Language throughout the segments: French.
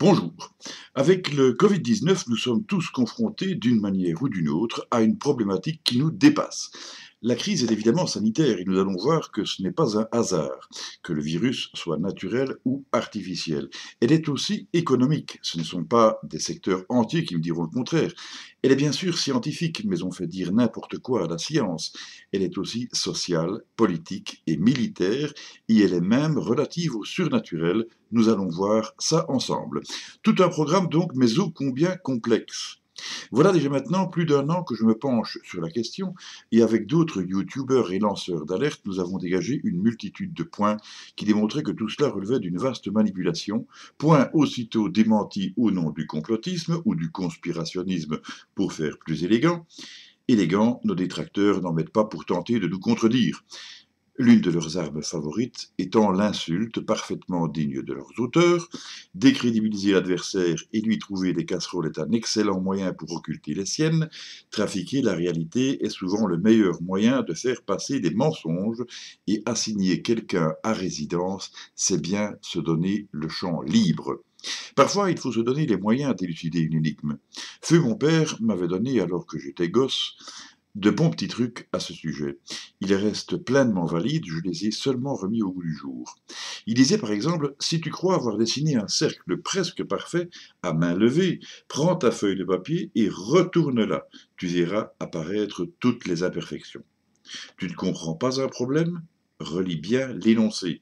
Bonjour. Avec le Covid-19, nous sommes tous confrontés d'une manière ou d'une autre à une problématique qui nous dépasse. La crise est évidemment sanitaire et nous allons voir que ce n'est pas un hasard que le virus soit naturel ou artificiel. Elle est aussi économique. Ce ne sont pas des secteurs entiers qui me diront le contraire. Elle est bien sûr scientifique, mais on fait dire n'importe quoi à la science. Elle est aussi sociale, politique et militaire, et elle est même relative au surnaturel. Nous allons voir ça ensemble. Tout un programme donc, mais ô combien complexe. Voilà déjà maintenant plus d'un an que je me penche sur la question, et avec d'autres youtubeurs et lanceurs d'alerte, nous avons dégagé une multitude de points qui démontraient que tout cela relevait d'une vaste manipulation, points aussitôt démentis au nom du complotisme ou du conspirationnisme pour faire plus élégant. Élégant, nos détracteurs n'en mettent pas pour tenter de nous contredire. L'une de leurs armes favorites étant l'insulte parfaitement digne de leurs auteurs. Décrédibiliser l'adversaire et lui trouver des casseroles est un excellent moyen pour occulter les siennes. Trafiquer la réalité est souvent le meilleur moyen de faire passer des mensonges, et assigner quelqu'un à résidence, c'est bien se donner le champ libre. Parfois, il faut se donner les moyens d'élucider une énigme. Feu mon père m'avait donné, alors que j'étais gosse, de bons petits trucs à ce sujet. Ils restent pleinement valides, je les ai seulement remis au goût du jour. Il disait par exemple, si tu crois avoir dessiné un cercle presque parfait, à main levée, prends ta feuille de papier et retourne-la. Tu verras apparaître toutes les imperfections. Tu ne comprends pas un problème? Relis bien l'énoncé.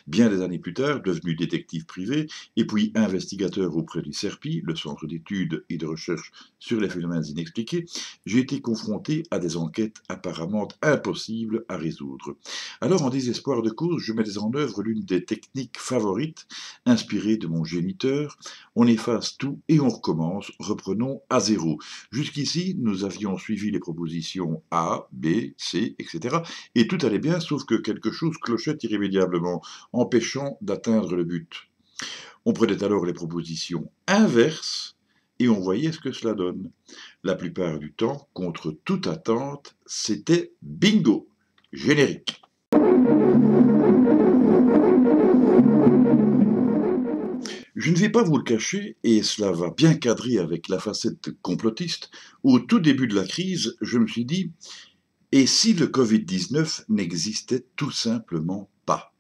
Bien des années plus tard, devenu détective privé et puis investigateur auprès du CERPI, le Centre d'études et de recherche sur les phénomènes inexpliqués, j'ai été confronté à des enquêtes apparemment impossibles à résoudre. Alors, en désespoir de cause, je mets en œuvre l'une des techniques favorites, inspirée de mon géniteur. On efface tout et on recommence, reprenons à zéro. Jusqu'ici, nous avions suivi les propositions A, B, C, etc. Et tout allait bien, sauf que quelque chose clochait irrémédiablement, empêchant d'atteindre le but. On prenait alors les propositions inverses et on voyait ce que cela donne. La plupart du temps, contre toute attente, c'était bingo, générique. Je ne vais pas vous le cacher, et cela va bien cadrer avec la facette complotiste, au tout début de la crise, je me suis dit, et si le Covid-19 n'existait tout simplement pas?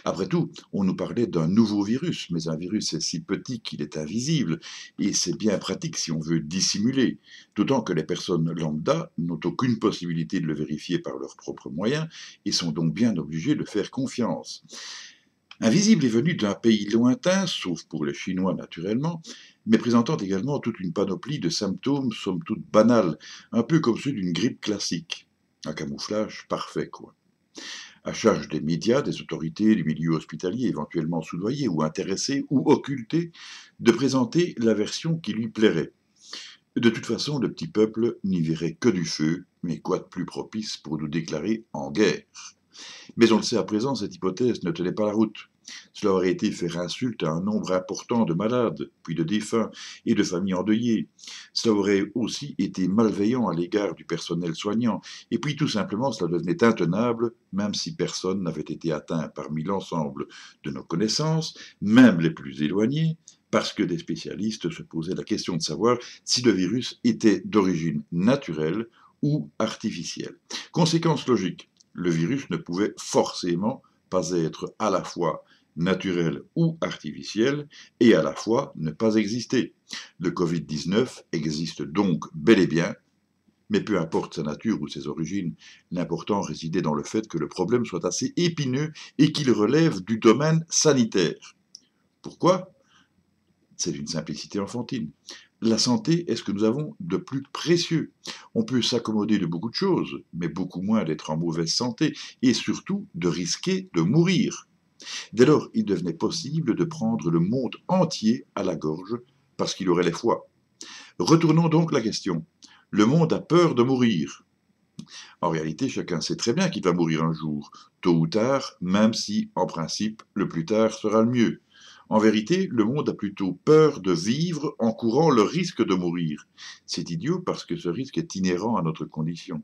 Après tout, on nous parlait d'un nouveau virus, mais un virus est si petit qu'il est invisible, et c'est bien pratique si on veut dissimuler, d'autant que les personnes lambda n'ont aucune possibilité de le vérifier par leurs propres moyens, et sont donc bien obligées de faire confiance. Invisible est venu d'un pays lointain, sauf pour les Chinois naturellement, mais présentant également toute une panoplie de symptômes somme toute banals, un peu comme ceux d'une grippe classique. Un camouflage parfait, quoi. À charge des médias, des autorités, du milieu hospitalier éventuellement soudoyés ou intéressés ou occultés, de présenter la version qui lui plairait. De toute façon, le petit peuple n'y verrait que du feu, mais quoi de plus propice pour nous déclarer en guerre? Mais on le sait à présent, cette hypothèse ne tenait pas la route. Cela aurait été faire insulte à un nombre important de malades, puis de défunts et de familles endeuillées. Cela aurait aussi été malveillant à l'égard du personnel soignant, et puis tout simplement cela devenait intenable, même si personne n'avait été atteint parmi l'ensemble de nos connaissances, même les plus éloignées, parce que des spécialistes se posaient la question de savoir si le virus était d'origine naturelle ou artificielle. Conséquence logique, le virus ne pouvait forcément pas être à la fois naturel ou artificiel, et à la fois ne pas exister. Le Covid-19 existe donc bel et bien, mais peu importe sa nature ou ses origines, l'important résidait dans le fait que le problème soit assez épineux et qu'il relève du domaine sanitaire. Pourquoi? C'est d'une simplicité enfantine. La santé est ce que nous avons de plus précieux. On peut s'accommoder de beaucoup de choses, mais beaucoup moins d'être en mauvaise santé, et surtout de risquer de mourir. Dès lors, il devenait possible de prendre le monde entier à la gorge, parce qu'il aurait les foies. Retournons donc la question. Le monde a peur de mourir. En réalité, chacun sait très bien qu'il va mourir un jour, tôt ou tard, même si, en principe, le plus tard sera le mieux. En vérité, le monde a plutôt peur de vivre en courant le risque de mourir. C'est idiot parce que ce risque est inhérent à notre condition.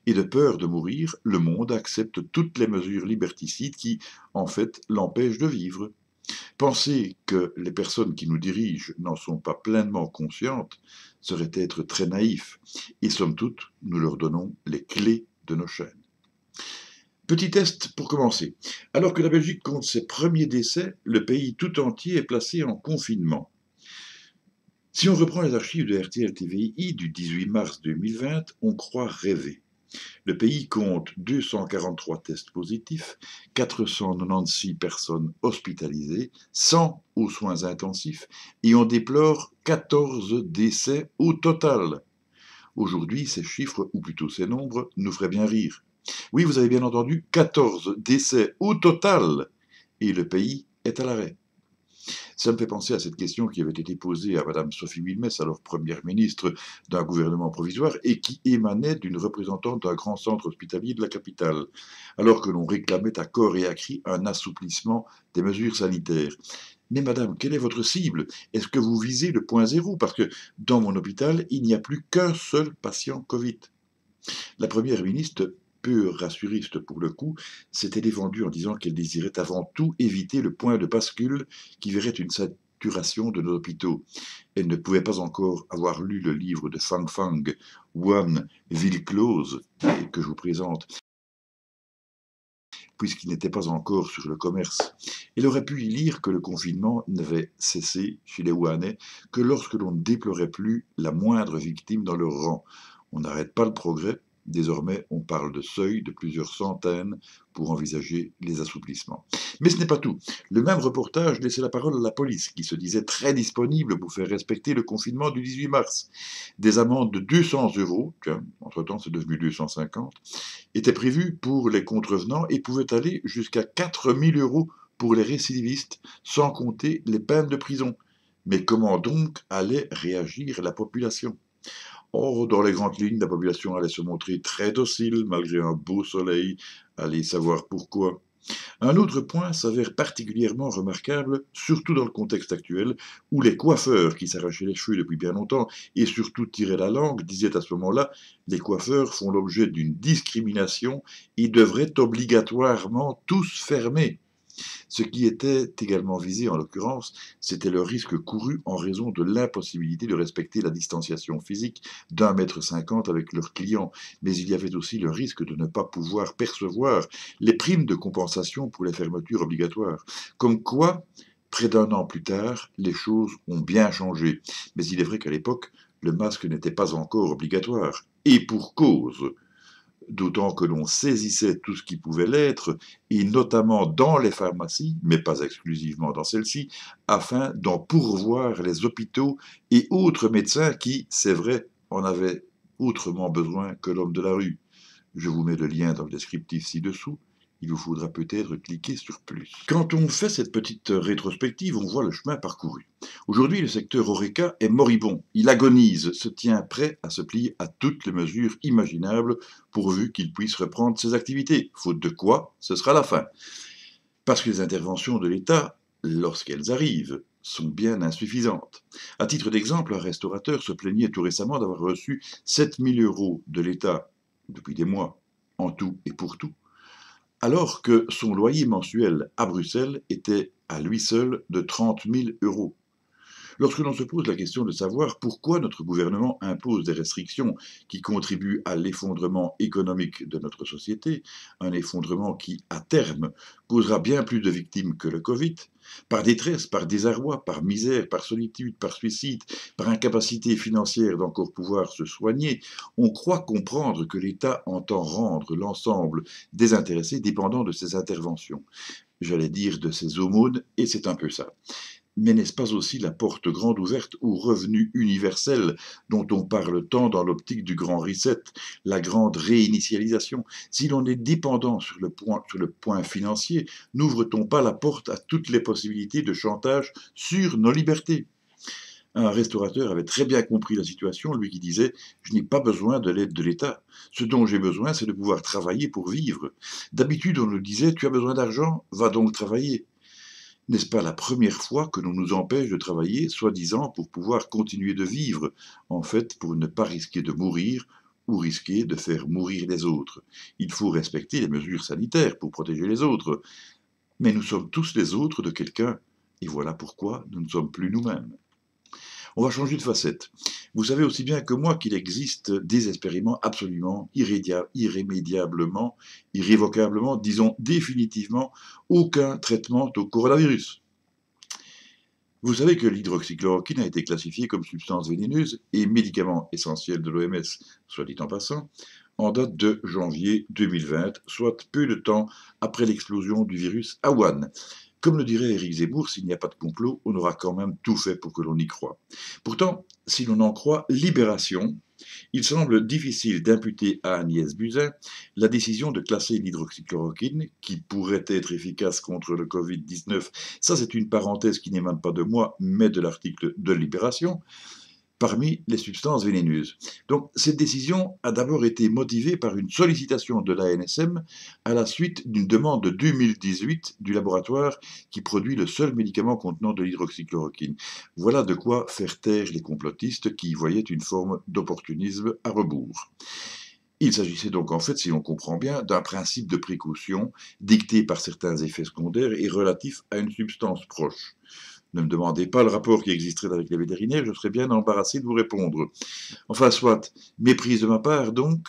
Et de peur de mourir, le monde accepte toutes les mesures liberticides qui, en fait, l'empêchent de vivre. Penser que les personnes qui nous dirigent n'en sont pas pleinement conscientes serait être très naïf, et somme toute, nous leur donnons les clés de nos chaînes. Petit test pour commencer. Alors que la Belgique compte ses premiers décès, le pays tout entier est placé en confinement. Si on reprend les archives de RTL-TVI du 18 mars 2020, on croit rêver. Le pays compte 243 tests positifs, 496 personnes hospitalisées, 100 aux soins intensifs et on déplore 14 décès au total. Aujourd'hui, ces chiffres, ou plutôt ces nombres, nous feraient bien rire. Oui, vous avez bien entendu, 14 décès au total et le pays est à l'arrêt. Ça me fait penser à cette question qui avait été posée à Madame Sophie Wilmès, alors première ministre d'un gouvernement provisoire, et qui émanait d'une représentante d'un grand centre hospitalier de la capitale, alors que l'on réclamait à corps et à cri un assouplissement des mesures sanitaires. Mais madame, quelle est votre cible? Est-ce que vous visez le point zéro? Parce que dans mon hôpital, il n'y a plus qu'un seul patient Covid. La première ministre, peu rassuriste pour le coup, s'était défendue en disant qu'elle désirait avant tout éviter le point de bascule qui verrait une saturation de nos hôpitaux. Elle ne pouvait pas encore avoir lu le livre de Fang Fang, One Ville Close, que je vous présente, puisqu'il n'était pas encore sur le commerce. Elle aurait pu y lire que le confinement n'avait cessé chez les Wuhanais que lorsque l'on ne déplorait plus la moindre victime dans leur rang. On n'arrête pas le progrès. Désormais, on parle de seuil de plusieurs centaines pour envisager les assouplissements. Mais ce n'est pas tout. Le même reportage laissait la parole à la police, qui se disait très disponible pour faire respecter le confinement du 18 mars. Des amendes de 200 euros, entre-temps c'est devenu 250, étaient prévues pour les contrevenants et pouvaient aller jusqu'à 4000 euros pour les récidivistes, sans compter les peines de prison. Mais comment donc allait réagir la population? Or, dans les grandes lignes, la population allait se montrer très docile, malgré un beau soleil, allez savoir pourquoi. Un autre point s'avère particulièrement remarquable, surtout dans le contexte actuel, où les coiffeurs qui s'arrachaient les cheveux depuis bien longtemps et surtout tiraient la langue disaient à ce moment-là: les coiffeurs font l'objet d'une discrimination et devraient obligatoirement tous fermer. Ce qui était également visé en l'occurrence, c'était le risque couru en raison de l'impossibilité de respecter la distanciation physique d'1,50 m avec leurs clients, mais il y avait aussi le risque de ne pas pouvoir percevoir les primes de compensation pour les fermetures obligatoires. Comme quoi, près d'un an plus tard, les choses ont bien changé. Mais il est vrai qu'à l'époque, le masque n'était pas encore obligatoire. Et pour cause, d'autant que l'on saisissait tout ce qui pouvait l'être, et notamment dans les pharmacies, mais pas exclusivement dans celles-ci, afin d'en pourvoir les hôpitaux et autres médecins qui, c'est vrai, en avaient autrement besoin que l'homme de la rue. Je vous mets le lien dans le descriptif ci-dessous. Il vous faudra peut-être cliquer sur plus. Quand on fait cette petite rétrospective, on voit le chemin parcouru. Aujourd'hui, le secteur Horeca est moribond. Il agonise, se tient prêt à se plier à toutes les mesures imaginables pourvu qu'il puisse reprendre ses activités. Faute de quoi, ce sera la fin. Parce que les interventions de l'État, lorsqu'elles arrivent, sont bien insuffisantes. À titre d'exemple, un restaurateur se plaignait tout récemment d'avoir reçu 7000 euros de l'État depuis des mois, en tout et pour tout, alors que son loyer mensuel à Bruxelles était à lui seul de 30 000 euros. Lorsque l'on se pose la question de savoir pourquoi notre gouvernement impose des restrictions qui contribuent à l'effondrement économique de notre société, un effondrement qui, à terme, causera bien plus de victimes que le Covid, par détresse, par désarroi, par misère, par solitude, par suicide, par incapacité financière d'encore pouvoir se soigner, on croit comprendre que l'État entend rendre l'ensemble des intéressés dépendants de ses interventions. J'allais dire de ses aumônes, et c'est un peu ça. Mais n'est-ce pas aussi la porte grande ouverte au revenu universel dont on parle tant dans l'optique du grand reset, la grande réinitialisation? Si l'on est dépendant sur le point financier, n'ouvre-t-on pas la porte à toutes les possibilités de chantage sur nos libertés? Un restaurateur avait très bien compris la situation, lui qui disait: je n'ai pas besoin de l'aide de l'État. Ce dont j'ai besoin, c'est de pouvoir travailler pour vivre. D'habitude, on nous disait: tu as besoin d'argent, va donc travailler. N'est-ce pas la première fois que l'on nous empêche de travailler, soi-disant pour pouvoir continuer de vivre, en fait pour ne pas risquer de mourir ou risquer de faire mourir les autres? Il faut respecter les mesures sanitaires pour protéger les autres, mais nous sommes tous les autres de quelqu'un. Et voilà pourquoi nous ne sommes plus nous-mêmes. On va changer de facette. Vous savez aussi bien que moi qu'il existe désespérément, absolument, irrémédiablement, irrévocablement, disons définitivement, aucun traitement au coronavirus. Vous savez que l'hydroxychloroquine a été classifiée comme substance vénéneuse et médicament essentiel de l'OMS, soit dit en passant, en date de janvier 2020, soit peu de temps après l'explosion du virus à Wuhan. Comme le dirait Éric Zemmour, s'il n'y a pas de complot, on aura quand même tout fait pour que l'on y croie. Pourtant, si l'on en croit Libération, il semble difficile d'imputer à Agnès Buzyn la décision de classer l'hydroxychloroquine, qui pourrait être efficace contre le Covid-19, ça c'est une parenthèse qui n'émane pas de moi, mais de l'article de Libération, parmi les substances vénéneuses. Donc cette décision a d'abord été motivée par une sollicitation de l'ANSM à la suite d'une demande de 2018 du laboratoire qui produit le seul médicament contenant de l'hydroxychloroquine. Voilà de quoi faire taire les complotistes qui y voyaient une forme d'opportunisme à rebours. Il s'agissait donc en fait, si l'on comprend bien, d'un principe de précaution dicté par certains effets secondaires et relatif à une substance proche. Ne me demandez pas le rapport qui existerait avec les vétérinaires, je serais bien embarrassé de vous répondre. Enfin, soit, méprise de ma part donc.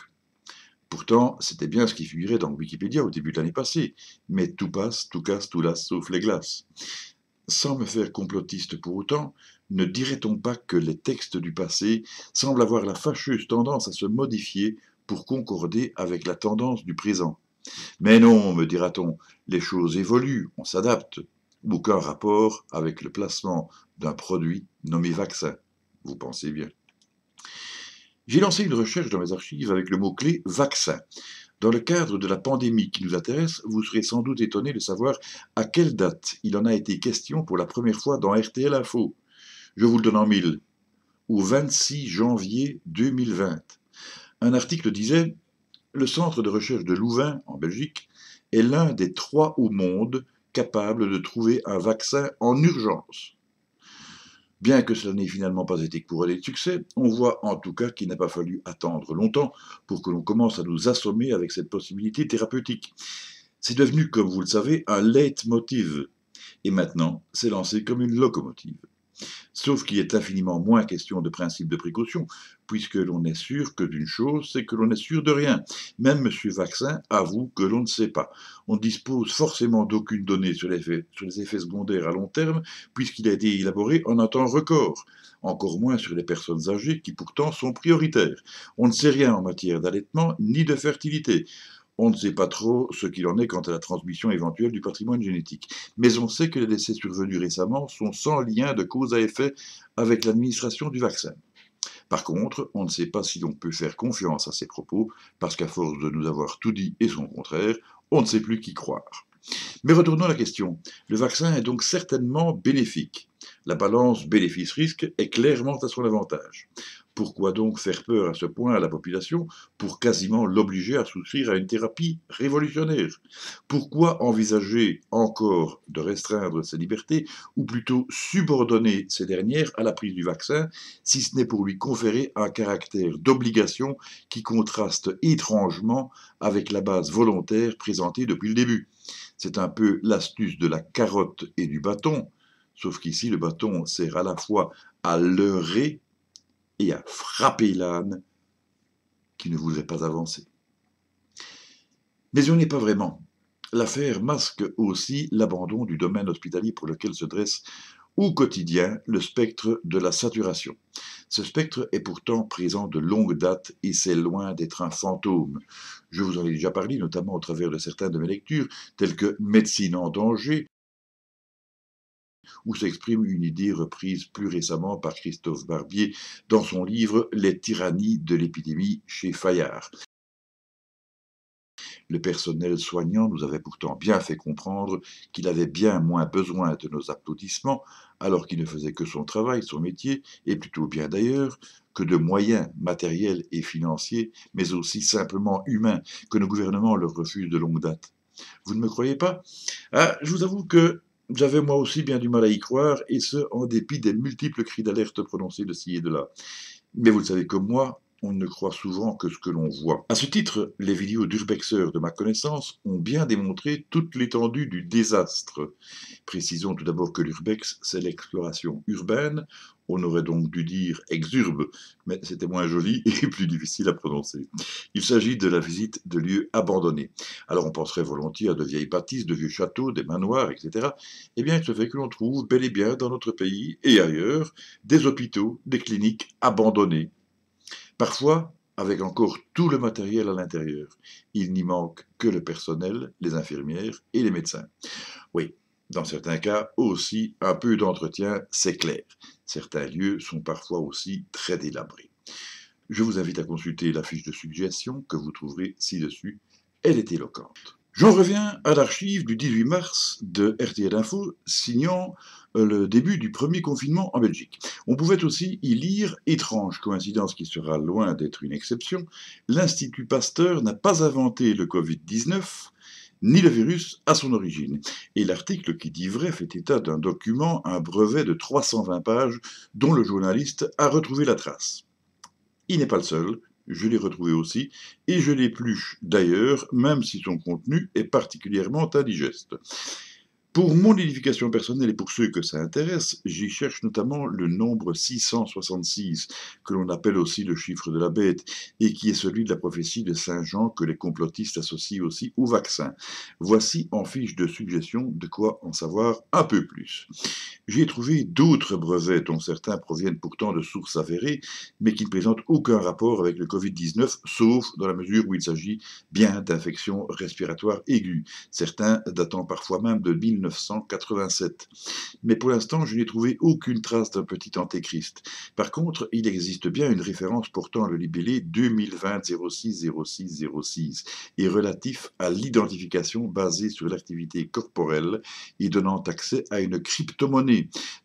Pourtant, c'était bien ce qui figurait dans Wikipédia au début de l'année passée. Mais tout passe, tout casse, tout lasse, sauf les glaces. Sans me faire complotiste pour autant, ne dirait-on pas que les textes du passé semblent avoir la fâcheuse tendance à se modifier pour concorder avec la tendance du présent? Mais non, me dira-t-on, les choses évoluent, on s'adapte. Aucun rapport avec le placement d'un produit nommé vaccin. Vous pensez bien. J'ai lancé une recherche dans mes archives avec le mot-clé vaccin. Dans le cadre de la pandémie qui nous intéresse, vous serez sans doute étonné de savoir à quelle date il en a été question pour la première fois dans RTL Info. Je vous le donne en mille. Au 26 janvier 2020. Un article disait « Le centre de recherche de Louvain, en Belgique, est l'un des 3 au monde capable de trouver un vaccin en urgence. » Bien que cela n'ait finalement pas été couronné de succès, on voit en tout cas qu'il n'a pas fallu attendre longtemps pour que l'on commence à nous assommer avec cette possibilité thérapeutique. C'est devenu, comme vous le savez, un leitmotiv. Et maintenant, c'est lancé comme une locomotive. Sauf qu'il est infiniment moins question de principe de précaution, puisque l'on est sûr que d'une chose, c'est que l'on est sûr de rien. Même M. Vaccin avoue que l'on ne sait pas. On ne dispose forcément d'aucune donnée sur les effets secondaires à long terme, puisqu'il a été élaboré en un temps record. Encore moins sur les personnes âgées, qui pourtant sont prioritaires. On ne sait rien en matière d'allaitement ni de fertilité. On ne sait pas trop ce qu'il en est quant à la transmission éventuelle du patrimoine génétique. Mais on sait que les décès survenus récemment sont sans lien de cause à effet avec l'administration du vaccin. Par contre, on ne sait pas si l'on peut faire confiance à ces propos, parce qu'à force de nous avoir tout dit et son contraire, on ne sait plus qui croire. Mais retournons à la question. Le vaccin est donc certainement bénéfique. La balance bénéfice-risque est clairement à son avantage. Pourquoi donc faire peur à ce point à la population pour quasiment l'obliger à souscrire à une thérapie révolutionnaire? Pourquoi envisager encore de restreindre ses libertés, ou plutôt subordonner ces dernières à la prise du vaccin, si ce n'est pour lui conférer un caractère d'obligation qui contraste étrangement avec la base volontaire présentée depuis le début? C'est un peu l'astuce de la carotte et du bâton, sauf qu'ici le bâton sert à la fois à leurrer et à frapper l'âne qui ne voudrait pas avancer. Mais on n'est pas vraiment. L'affaire masque aussi l'abandon du domaine hospitalier pour lequel se dresse au quotidien le spectre de la saturation. Ce spectre est pourtant présent de longue date et c'est loin d'être un fantôme. Je vous en ai déjà parlé, notamment au travers de certaines de mes lectures, telles que Médecine en danger, où s'exprime une idée reprise plus récemment par Christophe Barbier dans son livre Les tyrannies de l'épidémie chez Fayard. Le personnel soignant nous avait pourtant bien fait comprendre qu'il avait bien moins besoin de nos applaudissements, alors qu'il ne faisait que son travail, son métier, et plutôt bien d'ailleurs, que de moyens matériels et financiers, mais aussi simplement humains, que nos gouvernements leur refusent de longue date. Vous ne me croyez pas? Je vous avoue que j'avais moi aussi bien du mal à y croire, et ce, en dépit des multiples cris d'alerte prononcés de ci et de là. Mais vous le savez comme moi, on ne croit souvent que ce que l'on voit. À ce titre, les vidéos d'urbexeurs de ma connaissance ont bien démontré toute l'étendue du désastre. Précisons tout d'abord que l'urbex, c'est l'exploration urbaine. On aurait donc dû dire exurbe, mais c'était moins joli et plus difficile à prononcer. Il s'agit de la visite de lieux abandonnés. Alors on penserait volontiers à de vieilles bâtisses, de vieux châteaux, des manoirs, etc. Eh bien, il se fait que l'on trouve bel et bien dans notre pays et ailleurs des hôpitaux, des cliniques abandonnés. Parfois, avec encore tout le matériel à l'intérieur. Il n'y manque que le personnel, les infirmières et les médecins. Oui, dans certains cas aussi, un peu d'entretien, c'est clair. Certains lieux sont parfois aussi très délabrés. Je vous invite à consulter la fiche de suggestion que vous trouverez ci-dessus. Elle est éloquente. J'en reviens à l'archive du 18 mars de RTL Info, signant le début du premier confinement en Belgique. On pouvait aussi y lire, étrange coïncidence qui sera loin d'être une exception, l'Institut Pasteur n'a pas inventé le Covid-19, ni le virus à son origine. Et l'article qui dit vrai fait état d'un document, un brevet de 320 pages, dont le journaliste a retrouvé la trace. Il n'est pas le seul, je l'ai retrouvé aussi, et je l'épluche d'ailleurs, même si son contenu est particulièrement indigeste. Pour mon édification personnelle et pour ceux que ça intéresse, j'y cherche notamment le nombre 666, que l'on appelle aussi le chiffre de la bête, et qui est celui de la prophétie de Saint Jean que les complotistes associent aussi au vaccin. Voici en fiche de suggestion de quoi en savoir un peu plus. J'y ai trouvé d'autres brevets dont certains proviennent pourtant de sources avérées, mais qui ne présentent aucun rapport avec le Covid-19, sauf dans la mesure où il s'agit bien d'infections respiratoires aiguës, certains datant parfois même de 1987. Mais pour l'instant, je n'ai trouvé aucune trace d'un petit antéchrist. Par contre, il existe bien une référence portant le libellé 2020-06-06-06 et relatif à l'identification basée sur l'activité corporelle et donnant accès à une crypto-monnaie.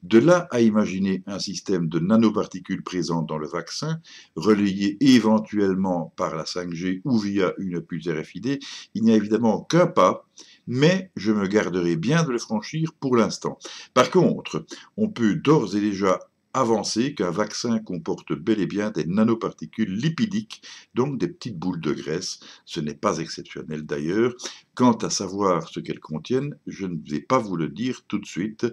De là à imaginer un système de nanoparticules présentes dans le vaccin, relayées éventuellement par la 5G ou via une puce RFID, il n'y a évidemment qu'un pas, mais je me garderai bien de le franchir pour l'instant. Par contre, on peut d'ores et déjà avancer qu'un vaccin comporte bel et bien des nanoparticules lipidiques, donc des petites boules de graisse. Ce n'est pas exceptionnel d'ailleurs. Quant à savoir ce qu'elles contiennent, je ne vais pas vous le dire tout de suite,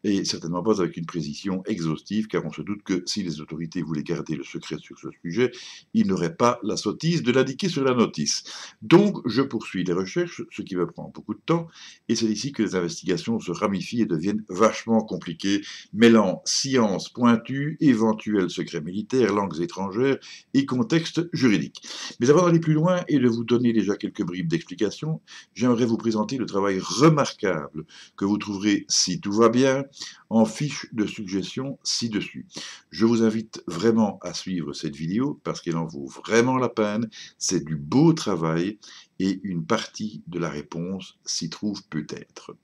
et certainement pas avec une précision exhaustive, car on se doute que si les autorités voulaient garder le secret sur ce sujet, ils n'auraient pas la sottise de l'indiquer sur la notice. Donc, je poursuis les recherches, ce qui me prend beaucoup de temps, et c'est ici que les investigations se ramifient et deviennent vachement compliquées, mêlant sciences pointues, éventuels secrets militaires, langues étrangères et contexte juridique. Mais avant d'aller plus loin et de vous donner déjà quelques bribes d'explication, j'aimerais vous présenter le travail remarquable que vous trouverez, si tout va bien, en fiche de suggestion ci-dessus. Je vous invite vraiment à suivre cette vidéo parce qu'elle en vaut vraiment la peine. C'est du beau travail et une partie de la réponse s'y trouve peut-être.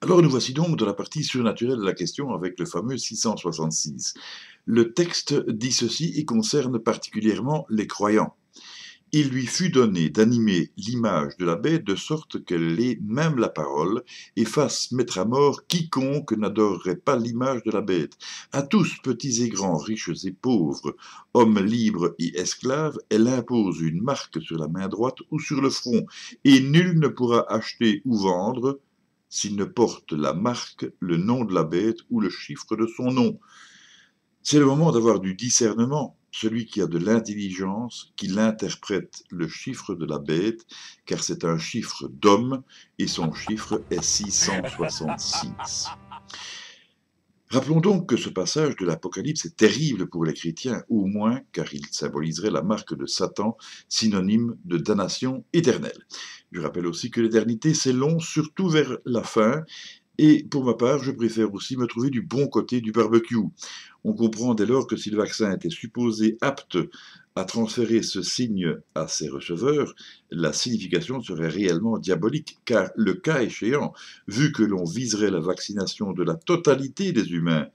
Alors nous voici donc dans la partie surnaturelle de la question avec le fameux 666. Le texte dit ceci et concerne particulièrement les croyants. Il lui fut donné d'animer l'image de la bête de sorte qu'elle ait même la parole et fasse mettre à mort quiconque n'adorerait pas l'image de la bête. À tous, petits et grands, riches et pauvres, hommes libres et esclaves, elle impose une marque sur la main droite ou sur le front, et nul ne pourra acheter ou vendre s'il ne porte la marque, le nom de la bête ou le chiffre de son nom. C'est le moment d'avoir du discernement, celui qui a de l'intelligence, qui l'interprète le chiffre de la bête, car c'est un chiffre d'homme, et son chiffre est 666. Rappelons donc que ce passage de l'Apocalypse est terrible pour les chrétiens, au moins car il symboliserait la marque de Satan, synonyme de damnation éternelle. Je rappelle aussi que l'éternité c'est long, surtout vers la fin, et pour ma part, je préfère aussi me trouver du bon côté du barbecue. On comprend dès lors que si le vaccin était supposé apte à transférer ce signe à ses receveurs, la signification serait réellement diabolique, car le cas échéant, vu que l'on viserait la vaccination de la totalité des humains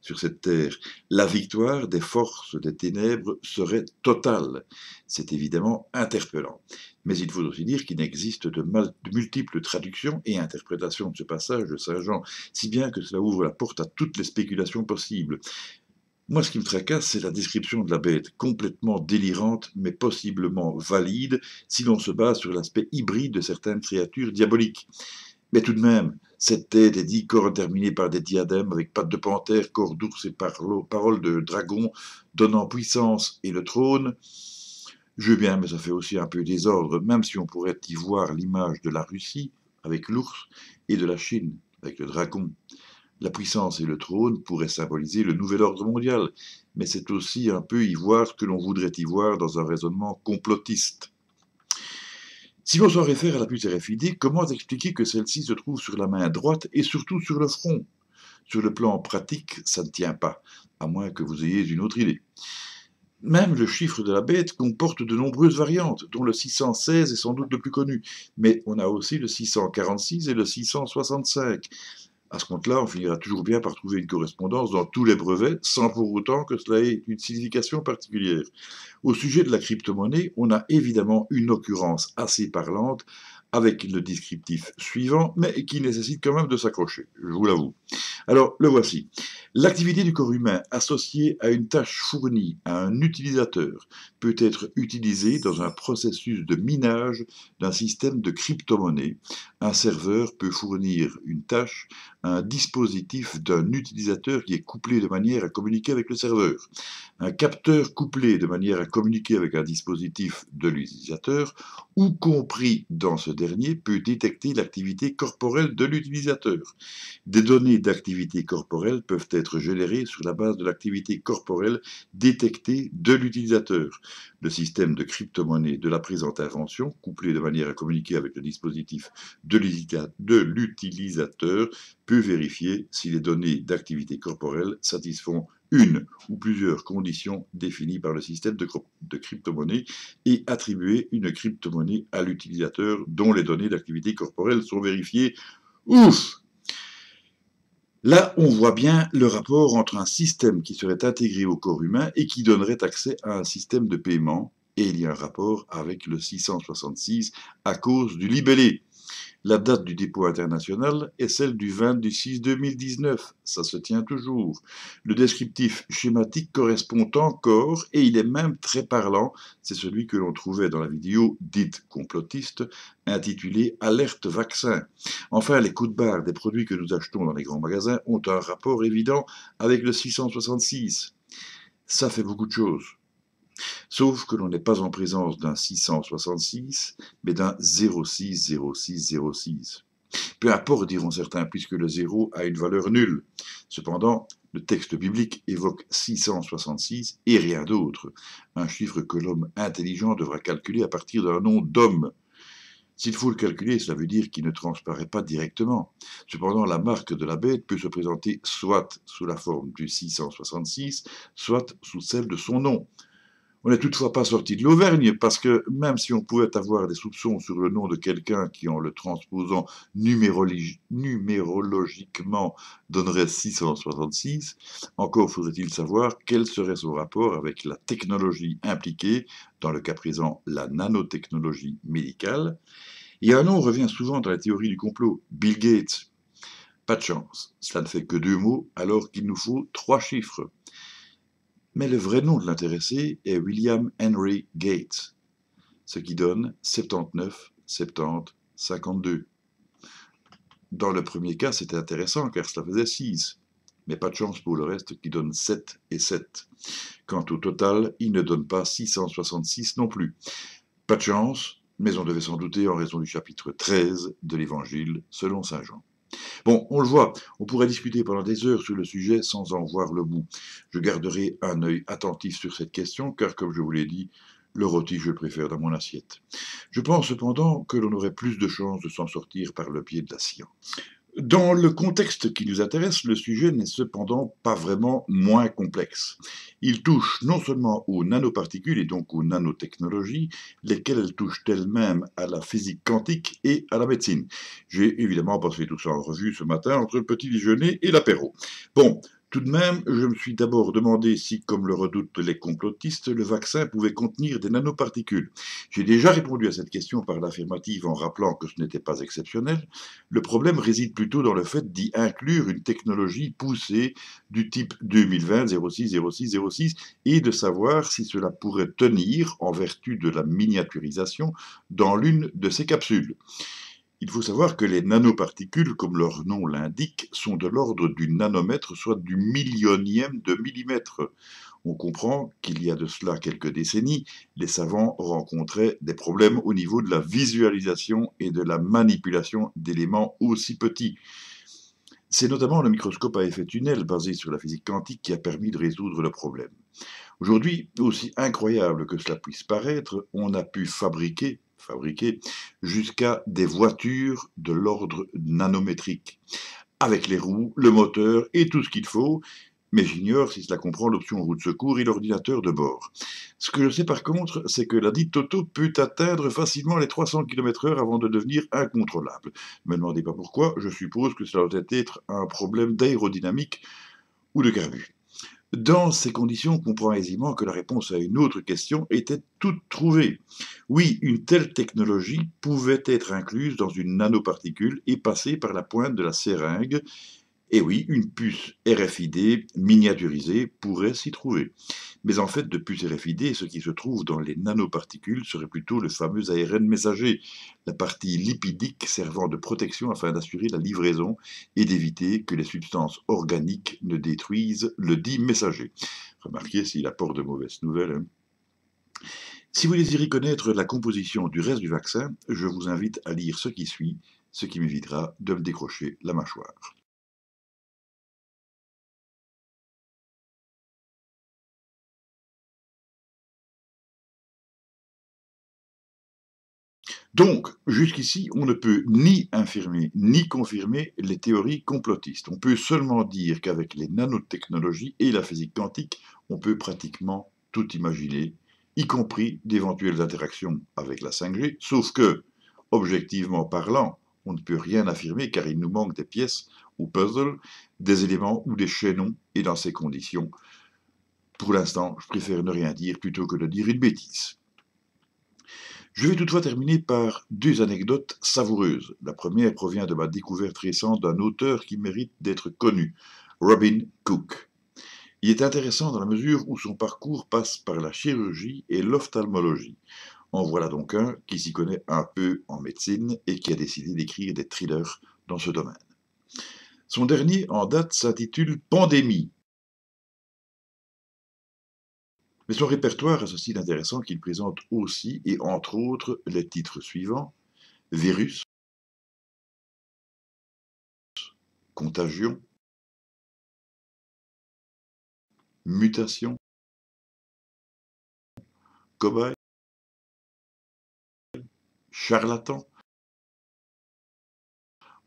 sur cette terre, la victoire des forces des ténèbres serait totale. C'est évidemment interpellant. Mais il faut aussi dire qu'il existe de multiples traductions et interprétations de ce passage de Saint Jean, si bien que cela ouvre la porte à toutes les spéculations possibles. Moi, ce qui me tracasse, c'est la description de la bête, complètement délirante, mais possiblement valide, si l'on se base sur l'aspect hybride de certaines créatures diaboliques. Mais tout de même, cette tête est dit corps terminé par des diadèmes avec pattes de panthère, corps d'ours et paroles de dragon, donnant puissance et le trône. Je veux bien, mais ça fait aussi un peu désordre, même si on pourrait y voir l'image de la Russie, avec l'ours, et de la Chine, avec le dragon. La puissance et le trône pourraient symboliser le nouvel ordre mondial, mais c'est aussi un peu y voir ce que l'on voudrait y voir dans un raisonnement complotiste. Si l'on s'en réfère à la puce RFID, comment expliquer que celle-ci se trouve sur la main droite et surtout sur le front? Sur le plan pratique, ça ne tient pas, à moins que vous ayez une autre idée. Même le chiffre de la bête comporte de nombreuses variantes, dont le 616 est sans doute le plus connu, mais on a aussi le 646 et le 665. À ce compte-là, on finira toujours bien par trouver une correspondance dans tous les brevets, sans pour autant que cela ait une signification particulière. Au sujet de la crypto-monnaie, on a évidemment une occurrence assez parlante avec le descriptif suivant, mais qui nécessite quand même de s'accrocher, je vous l'avoue. Alors, le voici. L'activité du corps humain associée à une tâche fournie à un utilisateur peut être utilisée dans un processus de minage d'un système de crypto-monnaie. Un serveur peut fournir une tâche à un dispositif d'un utilisateur qui est couplé de manière à communiquer avec le serveur. Un capteur couplé de manière à communiquer avec un dispositif de l'utilisateur ou compris dans ce dernier peut détecter l'activité corporelle de l'utilisateur. Des données d'activité corporelle peuvent être générées sur la base de l'activité corporelle détectée de l'utilisateur. Le système de crypto-monnaie de la présente invention, couplé de manière à communiquer avec le dispositif de l'utilisateur, peut vérifier si les données d'activité corporelle satisfont une ou plusieurs conditions définies par le système de crypto-monnaie et attribuer une crypto-monnaie à l'utilisateur dont les données d'activité corporelle sont vérifiées. Ouf! Là, on voit bien le rapport entre un système qui serait intégré au corps humain et qui donnerait accès à un système de paiement, et il y a un rapport avec le 666 à cause du libellé. La date du dépôt international est celle du 20/6 2019, ça se tient toujours. Le descriptif schématique correspond encore, et il est même très parlant, c'est celui que l'on trouvait dans la vidéo dite complotiste, intitulée Alerte vaccin. Enfin, les codes barres des produits que nous achetons dans les grands magasins ont un rapport évident avec le 666. Ça fait beaucoup de choses. Sauf que l'on n'est pas en présence d'un 666, mais d'un 060606. Peu importe, diront certains, puisque le 0 a une valeur nulle. Cependant, le texte biblique évoque 666 et rien d'autre, un chiffre que l'homme intelligent devra calculer à partir d'un nom d'homme. S'il faut le calculer, cela veut dire qu'il ne transparaît pas directement. Cependant, la marque de la bête peut se présenter soit sous la forme du 666, soit sous celle de son nom. On n'est toutefois pas sorti de l'Auvergne, parce que même si on pouvait avoir des soupçons sur le nom de quelqu'un qui, en le transposant numérologiquement, donnerait 666, encore faudrait-il savoir quel serait son rapport avec la technologie impliquée, dans le cas présent la nanotechnologie médicale. Et un nom revient souvent dans la théorie du complot, Bill Gates. Pas de chance, cela ne fait que 2 mots alors qu'il nous faut 3 chiffres. Mais le vrai nom de l'intéressé est William Henry Gates, ce qui donne 79, 70, 52. Dans le premier cas, c'était intéressant car cela faisait 6, mais pas de chance pour le reste qui donne 7 et 7. Quant au total, il ne donne pas 666 non plus. Pas de chance, mais on devait s'en douter en raison du chapitre 13 de l'Évangile selon saint Jean. Bon, on le voit, on pourrait discuter pendant des heures sur le sujet sans en voir le bout. Je garderai un œil attentif sur cette question, car comme je vous l'ai dit, le rôti, je le préfère dans mon assiette. Je pense cependant que l'on aurait plus de chances de s'en sortir par le biais de la science. Dans le contexte qui nous intéresse, le sujet n'est cependant pas vraiment moins complexe. Il touche non seulement aux nanoparticules et donc aux nanotechnologies, lesquelles elles touchent elles-mêmes à la physique quantique et à la médecine. J'ai évidemment passé tout ça en revue ce matin entre le petit déjeuner et l'apéro. Bon, Tout de même, je me suis d'abord demandé si, comme le redoutent les complotistes, le vaccin pouvait contenir des nanoparticules. J'ai déjà répondu à cette question par l'affirmative en rappelant que ce n'était pas exceptionnel. Le problème réside plutôt dans le fait d'y inclure une technologie poussée du type 2020-06-06-06 et de savoir si cela pourrait tenir, en vertu de la miniaturisation, dans l'une de ces capsules. Il faut savoir que les nanoparticules, comme leur nom l'indique, sont de l'ordre du nanomètre, soit du millionième de millimètre. On comprend qu'il y a de cela quelques décennies, les savants rencontraient des problèmes au niveau de la visualisation et de la manipulation d'éléments aussi petits. C'est notamment le microscope à effet tunnel basé sur la physique quantique qui a permis de résoudre le problème. Aujourd'hui, aussi incroyable que cela puisse paraître, on a pu fabriquer jusqu'à des voitures de l'ordre nanométrique, avec les roues, le moteur et tout ce qu'il faut, mais j'ignore si cela comprend l'option roue de secours et l'ordinateur de bord. Ce que je sais par contre, c'est que la dite auto peut atteindre facilement les 300 km/h avant de devenir incontrôlable. Ne me demandez pas pourquoi, je suppose que cela doit être un problème d'aérodynamique ou de carbu. Dans ces conditions, on comprend aisément que la réponse à une autre question était toute trouvée. Oui, une telle technologie pouvait être incluse dans une nanoparticule et passer par la pointe de la seringue. Et oui, une puce RFID miniaturisée pourrait s'y trouver. Mais en fait, de puce RFID, ce qui se trouve dans les nanoparticules serait plutôt le fameux ARN messager, la partie lipidique servant de protection afin d'assurer la livraison et d'éviter que les substances organiques ne détruisent le dit messager. Remarquez s'il apporte de mauvaises nouvelles. Si vous désirez connaître la composition du reste du vaccin, je vous invite à lire ce qui suit, ce qui m'évitera de me décrocher la mâchoire. Donc, jusqu'ici, on ne peut ni infirmer ni confirmer les théories complotistes. On peut seulement dire qu'avec les nanotechnologies et la physique quantique, on peut pratiquement tout imaginer, y compris d'éventuelles interactions avec la 5G, sauf que, objectivement parlant, on ne peut rien affirmer car il nous manque des pièces au puzzle, des éléments ou des chaînons, et dans ces conditions, pour l'instant, je préfère ne rien dire plutôt que de dire une bêtise. Je vais toutefois terminer par deux anecdotes savoureuses. La première provient de ma découverte récente d'un auteur qui mérite d'être connu, Robin Cook. Il est intéressant dans la mesure où son parcours passe par la chirurgie et l'ophtalmologie. En voilà donc un qui s'y connaît un peu en médecine et qui a décidé d'écrire des thrillers dans ce domaine. Son dernier en date s'intitule Pandémie. Mais son répertoire a ceci d'intéressant qu'il présente aussi, et entre autres, les titres suivants: Virus, Contagion, Mutation, Cobaye, Charlatan,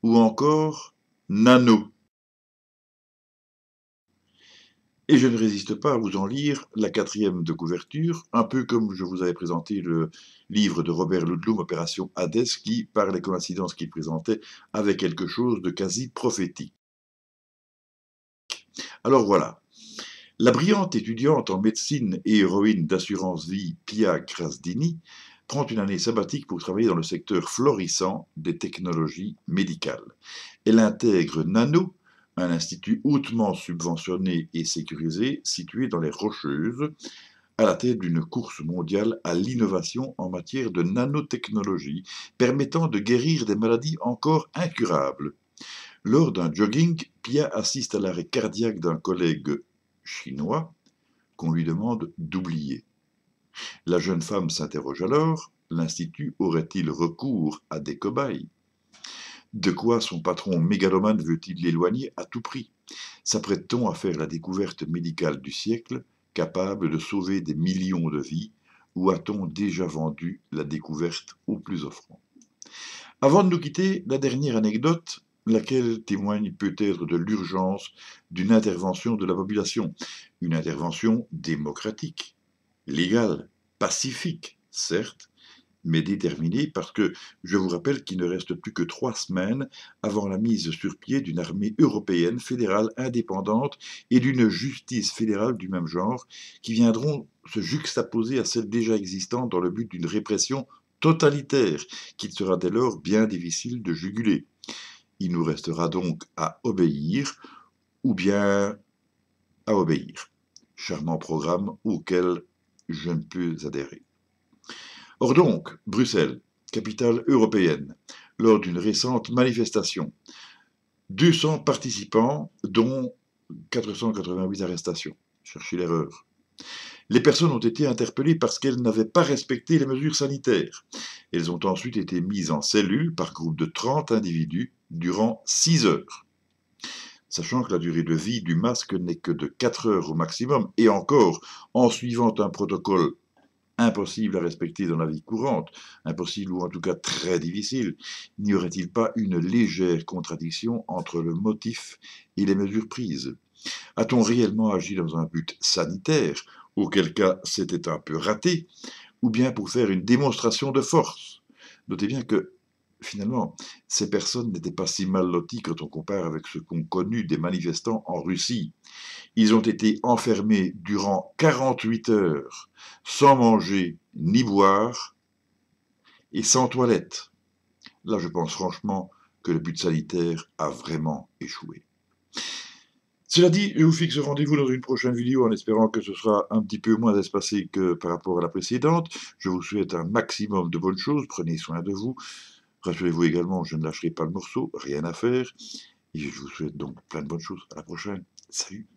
ou encore Nano. Et je ne résiste pas à vous en lire la quatrième de couverture, un peu comme je vous avais présenté le livre de Robert Ludlum, Opération Hadès, qui, par les coïncidences qu'il présentait, avait quelque chose de quasi prophétique. Alors voilà, la brillante étudiante en médecine et héroïne d'assurance vie Pia Grasdini prend une année sabbatique pour travailler dans le secteur florissant des technologies médicales. Elle intègre Nano, un institut hautement subventionné et sécurisé situé dans les Rocheuses, à la tête d'une course mondiale à l'innovation en matière de nanotechnologie permettant de guérir des maladies encore incurables. Lors d'un jogging, Pia assiste à l'arrêt cardiaque d'un collègue chinois qu'on lui demande d'oublier. La jeune femme s'interroge alors, l'institut aurait-il recours à des cobayes? De quoi son patron mégalomane veut-il l'éloigner à tout prix? S'apprête-t-on à faire la découverte médicale du siècle, capable de sauver des millions de vies, ou a-t-on déjà vendu la découverte au plus offrant? Avant de nous quitter, la dernière anecdote, laquelle témoigne peut-être de l'urgence d'une intervention de la population, une intervention démocratique, légale, pacifique, certes, mais déterminé, parce que je vous rappelle qu'il ne reste plus que 3 semaines avant la mise sur pied d'une armée européenne fédérale indépendante et d'une justice fédérale du même genre, qui viendront se juxtaposer à celles déjà existantes dans le but d'une répression totalitaire, qu'il sera dès lors bien difficile de juguler. Il nous restera donc à obéir, ou bien à obéir. Charmant programme auquel je ne peux adhérer. Or donc, Bruxelles, capitale européenne, lors d'une récente manifestation, 200 participants, dont 488 arrestations. Cherchez l'erreur. Les personnes ont été interpellées parce qu'elles n'avaient pas respecté les mesures sanitaires. Elles ont ensuite été mises en cellule par groupe de 30 individus durant 6 heures. Sachant que la durée de vie du masque n'est que de 4 heures au maximum, et encore en suivant un protocole impossible à respecter dans la vie courante, impossible ou en tout cas très difficile, n'y aurait-il pas une légère contradiction entre le motif et les mesures prises? A-t-on réellement agi dans un but sanitaire, auquel cas c'était un peu raté, ou bien pour faire une démonstration de force? Notez bien que, finalement, ces personnes n'étaient pas si mal loties quand on compare avec ce qu'ont connu des manifestants en Russie. Ils ont été enfermés durant 48 heures, sans manger ni boire, et sans toilette. Là, je pense franchement que le but sanitaire a vraiment échoué. Cela dit, je vous fixe rendez-vous dans une prochaine vidéo en espérant que ce sera un petit peu moins espacé que par rapport à la précédente. Je vous souhaite un maximum de bonnes choses, prenez soin de vous. Rassurez-vous également, je ne lâcherai pas le morceau, rien à faire. Et je vous souhaite donc plein de bonnes choses. À la prochaine. Salut.